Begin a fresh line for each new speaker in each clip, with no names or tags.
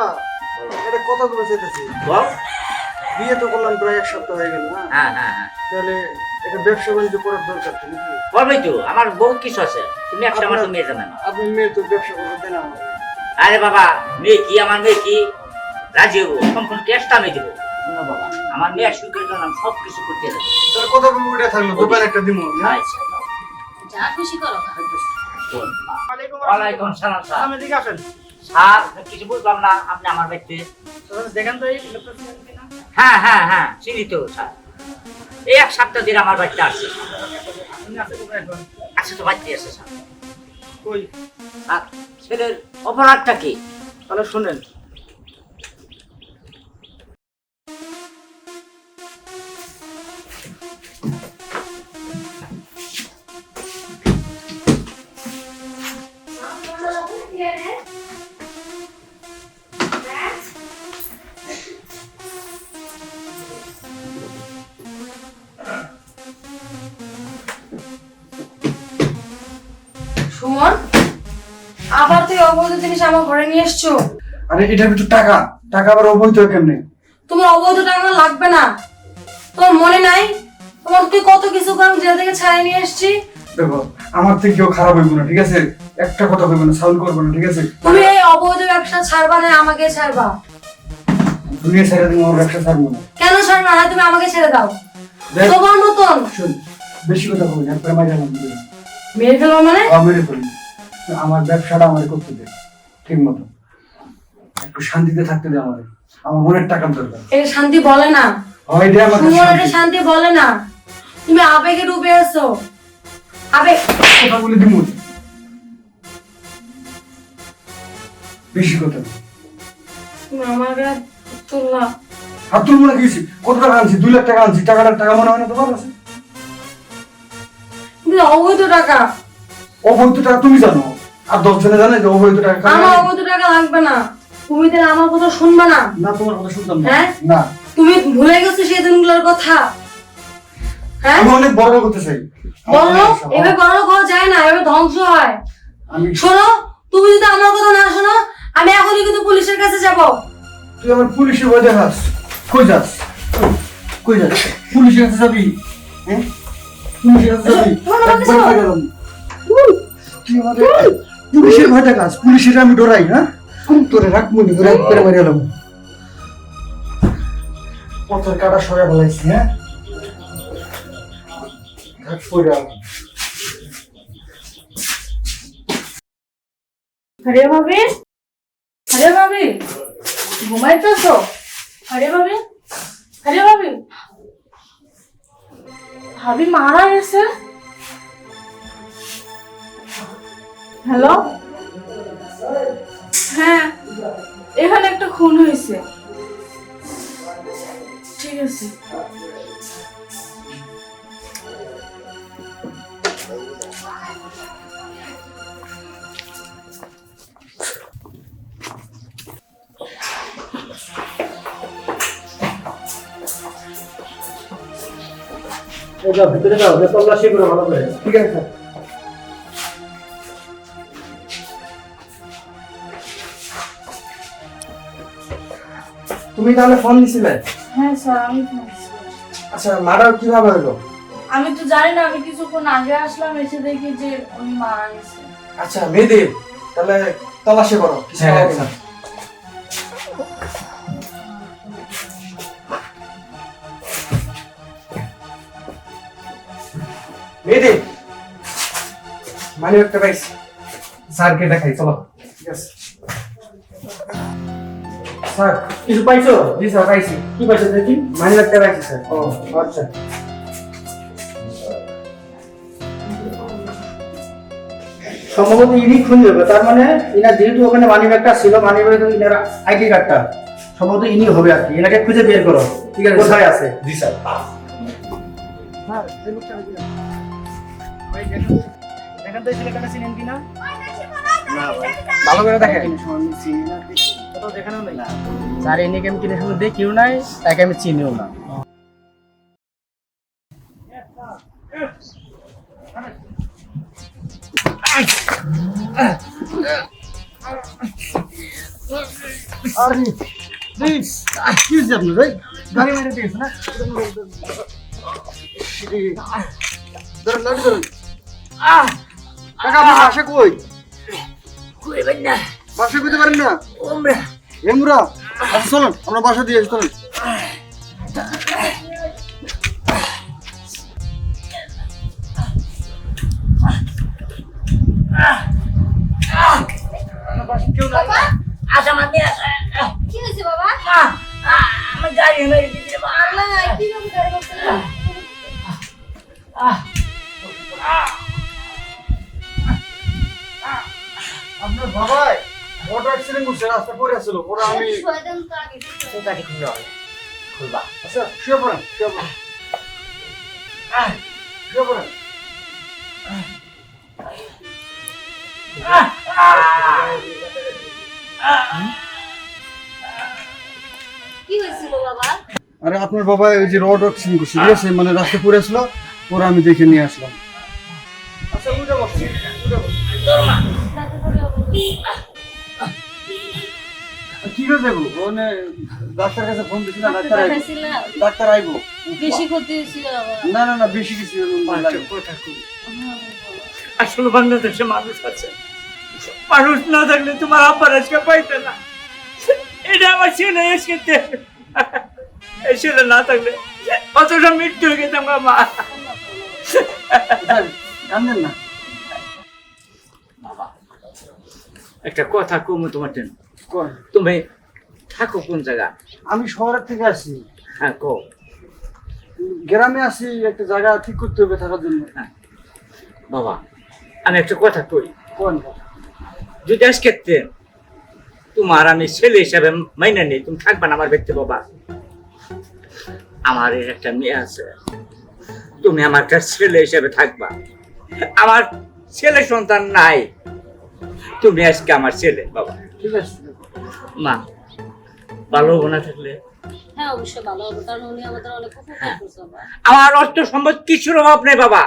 বাবা এটা কথা বলে চাইতেছি।
বল।
বিয়ে তো করলাম প্রায় 1 সপ্তাহ হয়ে গেল না?
হ্যাঁ হ্যাঁ হ্যাঁ।
তাহলে এটা ব্যবসা বাণিজ্য করার দরকার তো নাকি?
করবি তো, আমার বহুত কিছু আছে, তুমি একটা আমার মেয়ে জানে না।
আপনি মেয়ে তো ব্যবসা করতে দেন আমার।
আরে বাবা, মেয়ে কি আমার মেয়ে কি রাজি হবো, সম্পূর্ণ ক্যাশটা আমি দেবো। শোনো বাবা, আমার মেয়ে সুখের জন্য আমি সব কিছু করতে রাজি।
তাহলে কথা বলবো উঠে থাকলো, দোকান একটা দিমু।
আচ্ছা
যা খুশি করো।
ওয়ালাইকুম সালাম স্যার।
আমি দিকে আসেন।
স্যার কিছু বুঝলাম না, আপনি আমার ব্যক্তি।
দেখেন তো এই লোকটা চিনেন কিনা?
হ্যাঁ হ্যাঁ হ্যাঁ, চিনি তো স্যার। এই 1 সপ্তাহ দিন আমার বাড়িতে আসছে।
আপনি আছে কোথায় এখন?
আচ্ছা তো বাড়িতে আসছে স্যার।
কই?
স্যার ছেলের অপরাধটা কি?
তাহলে শুনেন।
সুমন, আবার তুই অবৈধ জিনিস আমার ঘরে নিয়ে এসছো।
আরে এটা কিন্তু টাকা, টাকা আবার অবৈধ কেমনে?
তোমার অবৈধ টাকা লাগবে না। তোমার মনে নাই তোমার তুই কত কিছু কারণ জেল থেকে ছাড়িয়ে নিয়ে এসছি।
দেখো আমার থেকে কেউ খারাপ হইব না, ঠিক আছে? একটা কথা কইব না, সাউন্ড করব না, ঠিক আছে?
তুমি এই অবৈধ ব্যবসা ছাড়বা না আমাকে ছাড়বা?
দুনিয়া ছেড়ে দিন, আমার ব্যবসা ছাড়বো না।
কেন ছাড়বা না? তুমি আমাকে ছেড়ে দাও।
দেখ,
তোমার মতন
শোন, বেশি কথা কই না, প্রেমাই জানাম দিই।
মেরে ফেলবো মানে?
মেরে ফেলি। আমার ব্যবসাটা আমার করতে দে ঠিক মতো, একটু শান্তিতে থাকতে দে আমার। আমার মনের টাকা দরকার।
এটা শান্তি বলে না
হয় দে আমাকে
সুমন, এটা
শান্তি।
শান্তি বলে না। তুমি আবেগে ডুবে আছো। আবেগ
কথা বলে দিমু, বেশি কথা না।
তুমি আমার গায়ে তুললা।
হাত তুলবো না, কিছু কত টাকা আনছি? 2 লাখ টাকা আনছি। টাকাটার টাকা মনে হয় না তোমার কাছে?
কিন্তু অবৈধ টাকা।
অবৈধ টাকা তুমি জানো, আর 10 জনে জানে যে অবৈধ টাকা কার
আমার
লাগে?
অবৈধ টাকা লাগবে না। তুমি তাহলে আমার কথা শুনবা না?
না, তোমার কথা শুনতাম না।
হ্যাঁ?
না,
তুমি ভুলে গেছো সেই দিনগুলোর কথা। হ্যাঁ,
আমি অনেক বড় করতে চাই।
বলো এবার বড় করা যায় না, এবার ধ্বংস হয়।
আমি
শোনো, তুমি যদি আমার কথা না শোনো, আমি এখনই কিন্তু পুলিশের কাছে যাব।
তুই আমার পুলিশের ভয় দেখাস? কই যাস? কই যাস? পুলিশের কাছে যাবি? হ্যাঁ, পুলিশের কাছে যাবি?
তোমার কাছে
একবার
যাবো।
কই গেলাম। তুই আমাদের পুলিশের ভয় দেখাস? পুলিশের আমি ডরাই? হ্যাঁ, তোরে রাখ মনে করে একবারে মারি গেলাম। পথের কাটা সরে ফেলাইছি। হ্যাঁ, থাক পড়ে আম।
আরে ভাবি, আরে ভাবি, ঘুমাইতেছো? আরে ভাবি, আরে ভাবি, ভাবি মারা গেছে।
হ্যালো, হ্যাঁ এখানে একটা খুন হয়েছে। ঠিক আছে।
যাও ভিতরে যাও, তল্লাশি করে ভালো করে। ঠিক আছে স্যার। তুমি তাহলে ফোন দিছিলে?
হ্যাঁ স্যার, আমি ফোন দিছিলাম।
আচ্ছা, মার্ডার কিভাবে হলো?
আমি তো জানি না, আমি কিছুক্ষণ আগে আসলাম, এসে দেখি যে উনি মারা গেছে।
আচ্ছা মেয়েদের তাহলে তল্লাশি করো। কিছু
হ্যাঁ,
হবে না। মেয়েদের মানে একটা পাইছি, স্যারকে দেখাই, চলো। ঠিক আছে স্যার, কিছু পাইছো? জি স্যার, পাইছি। কি পাইছো দেখি? মানি একটা পাইছি স্যার। ও আচ্ছা, সম্ভবত ইনি খুঁজে হবে। তার মানে ইনার যেহেতু ওখানে মানি ব্যাগটা ছিল, মানি ব্যাগে ইনার আইডি কার্ডটা, সম্ভবত ইনি হবে আর কি। এনাকে খুঁজে বের করো। ঠিক আছে, কোথায় আছে? জি স্যার। ভালো করে দেখেন।
স্যার এনেকে আমি কিনে শুনে দেখিও নাই, তাকে আমি চিনিও না।
আরে প্লিজ কি হয়েছে আপনার ভাই গাড়ি মেরে দিয়েছে না ধরুন লাঠি ধরুন কাকা আপনার বাসা কই
কইবেন না
বাসা কইতে পারেন না
ওমরা
এমরা আচ্ছা চলুন আমরা বাসা দিয়ে চলুন
বাবা
আজ আমার মেয়ে
কি হয়েছে বাবা
আমার গাড়ি মেরে দিয়েছে মা
আল্লাহ কিভাবে গাড়ি করছেন
আপনার বাবাই অটো অ্যাক্সিডেন্ট করছে রাস্তা পড়ে আসছিল পরে আমি
শয়তান তো আগে
গাড়ি খুলে হবে খুলবা
আচ্ছা শুয়ে পড়েন শুয়ে পড়েন শুয়ে পড়েন
কি হয়েছিল বাবা
আরে আপনার বাবা ওই যে রড অ্যাক্সিডেন্ট করছে ঠিক আছে মানে রাস্তা পড়ে আসলো পরে আমি দেখে নিয়ে আসলাম আচ্ছা উঠে বসুন উঠে বসুন কি করে যাবো মানে ডাক্তার কাছে ফোন দিছি না ডাক্তার আইবো
বেশি ক্ষতি হয়েছিল বাবা
না না না বেশি কিছু
আসলে বাংলাদেশে মানুষ আছে মানুষ না থাকলে তোমার আব্বার আজকে পাইতে না এটা আমার ছেলে এসে এই ছেলে না থাকলে অতটা মৃত্যু হয়ে গেছে আমার মা
কান্দেন না
একটা কথা কমু তোমার জন্য
কোন?
তুমি থাকো কোন জায়গা
আমি শহরের থেকে আসি
হ্যাঁ কো
গ্রামে আসি একটা জায়গা ঠিক করতে হবে থাকার জন্য
বাবা আমি একটা কথা কই
কোন
যদি আজকে তোমার আমি ছেলে হিসাবে মাইনে নেই তুমি থাকবা না আমার ব্যক্তি বাবা আমার এর একটা মেয়ে আছে তুমি আমার একটা ছেলে হিসাবে থাকবা আমার ছেলে সন্তান নাই তুমি আজকে আমার ছেলে বাবা
ঠিক আছে
মা ভালো হবো না থাকলে
হ্যাঁ অবশ্যই ভালো হবে কারণ উনি আমাদের অনেক উপকার
হ্যাঁ।
করছে বাবা
আমার অর্থ সম্পদ কিছুর অভাব নেই বাবা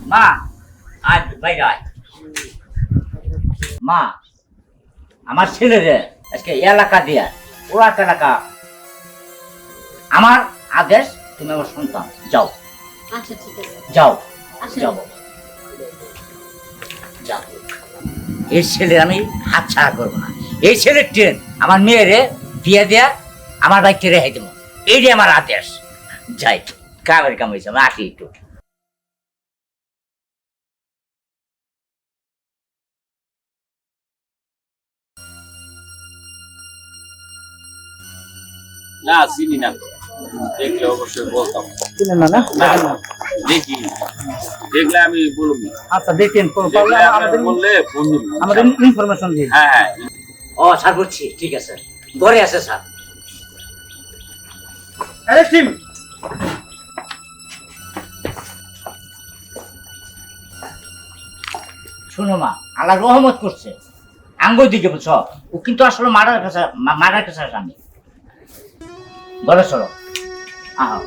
মা আয় বাইরে আয় মা আমার ছেলেরে আজকে এলাকা দিয়া পুরাট এলাকা আমার আদেশ তুমি আমার সন্তান যাও
আচ্ছা ঠিক আছে
যাও
আসেন।
যাও যাও এই ছেলের আমি হাত ছাড়া করবো না এই ছেলের ট্রেন আমার মেয়েরে বিয়ে দেয়া আমার বাইককে রেহাই দেবো এইটাই আমার আদেশ যাই কামের কাম হয়েছে আমি আসি একটু
না চিনি না দেখলে অবশ্যই বলতাম
চিনেন না না
দেখি দেখলে আমি বলবো
আচ্ছা দেখেন
দেখলে আমাদের বললে ফোন দিব
আমাদের ইনফরমেশন দিন
হ্যাঁ হ্যাঁ
ও স্যার বুঝছি ঠিক আছে ঘরে আছে স্যার
অ্যারেস্ট হিম
শোনো মা আল্লাহ রহমত করছে আঙ্গ দিকে বুঝছ ও কিন্তু আসলে মারার কাছে আমি ঘরে চলো আহ